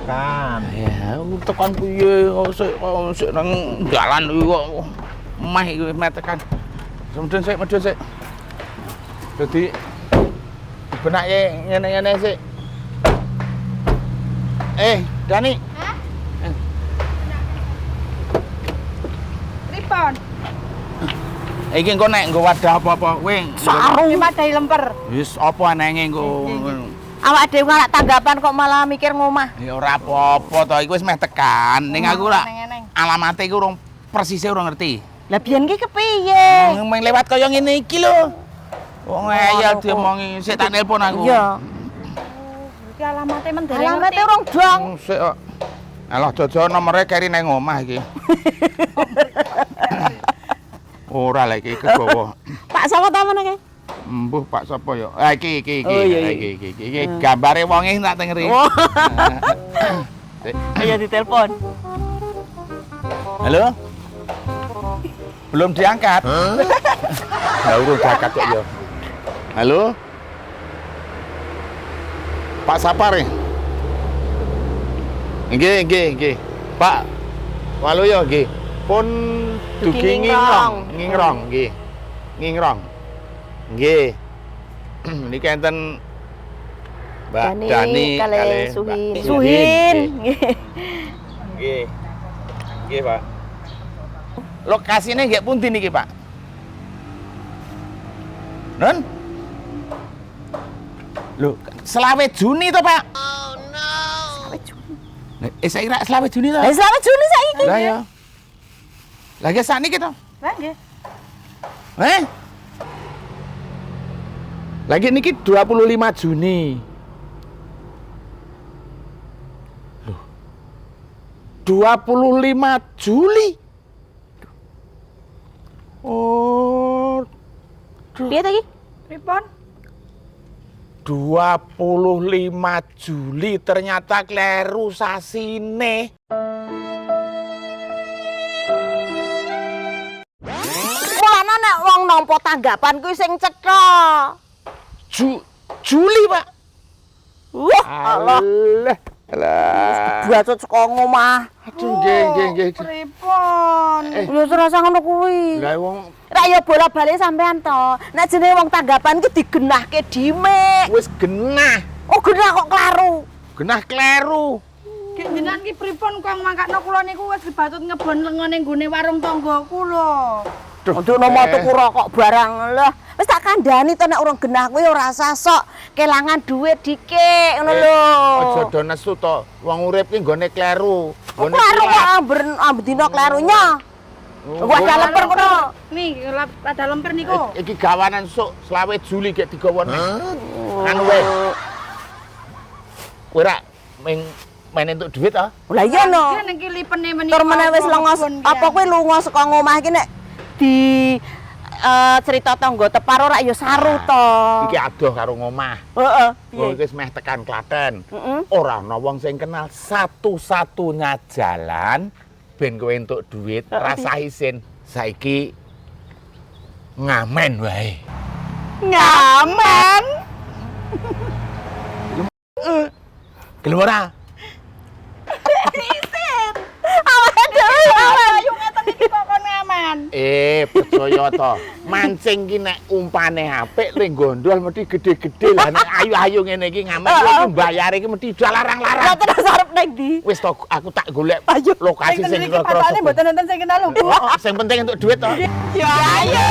tekan. Ya, tekan piye sik nang dalan iki kok emah iki wis tekan. Medun sik. Dadi benake ngene-ngene sik. Dani. Hah? Pripun? Iki engko nek nggo wadah apa-apa kowe. Sarung madahi lemper. Wis apa anenge engko. Awak dhewe ora tanggapan kok malah mikir ngomah. Ya ora apa-apa to, iku wis meh tekan. Ning aku lak alamate iku urung persise urung ngerti. Lah biyen ki kepiye? Meng lewat kaya ngene iki lho. Wong ngeyel diomongi, sik tak nelpon aku. Iya. Iki alamate mendereng. Alamate urung dong. Sik kok. Alah jojo nomere keri nang omah iki. Ora lek iki kegawa. Pak sapa ta meneh? Embuh Pak sapa ya? Ah iki. Oh, iya. Iki gambare wonge tak tengeri. Oh. Ayo ditelepon. Halo? Belum diangkat. Ya urung diangkat kok ya. Halo? Pak Sapar ya? Nggih. Pak Waluyo nggih. Pun dugi ngingrong nggih. Ngingrong. Nggih. Niki enten Mbak Dani kali Suhin. Suhin. Nggih. Nggih, Pak. Lokasine nggih pundi niki, Pak? Nun? Lho, selawe Juni to, Pak? Oh no. Selawe Juni. Saya kira selawe Juni to. Lah selawe Juni saiki. Lah ya. Lagi sakniki to? Lah nggih. Lagi niki 25 Juni. Loh. 25 Juli. Oh. Piye ta iki? Pripun? 25 Juli ternyata kleru sasine. Mulane nek wong nampa tanggapan kuwi sing cetha. Juli, Pak. Wah, Allah. Alah. Bacot saka ngomah. Aduh, nggih. Pripun? Lho serasa ngono kuwi. Lah wong Ra ya bola-bali sampean to. Nek jenenge wong tanggapan ki digenahke dhimek. wis genah. Oh, genah kok klaru. Genah kleru. Ki jenengan ki pripun kok mangkakno kula niku wis dibatut ngebon lengone nggone warung tanggaku lho. Untuk nomo tuku rokok barang lah. Wis tak kandhani to nek urung genah kuwi ora usah sok kelangan duit dikek ngono lho. Aja do nesu to. Wong urip ki nggone kleru. Nggone Kleru kok kelap. amben dina klerunya. Gua ada lemper kono. Nih, ada lemper niku. Iki gawanan sok selawe Juli gek digawa nang. Anu wae. Kowe ra main entuk duit ta? Lah iya no. Iki niki lipene menika. Tur meneh wis lengos apa kuwi lunga saka ngomah iki nek di cerita tangga tepar ora ya saru to. Iki adoh karo ngomah. Heeh. Oh, wis meh tekan Klaten. Heeh. Ora ana wong sing kenal satu-satunya jalan ben kowe entuk duit rasa isin. Saiki ngamen wae. Ngamen. Gelem ora? Isin. Awake dhewe Ayo ngeten iki kok kon ngaman. Percaya to. Mancing ki nek umpane apik ning gondol mesti gede-gede lah nek ayu-ayu ngene iki ngamen iki mbayar iki mesti udah larang-larang. Lah terus arep ning ndi? Wis to aku tak golek Ayo. lokasi sing Iki kira-kira. patane mboten enten sing kenal lho. Sing penting untuk duit to. Ya ayo.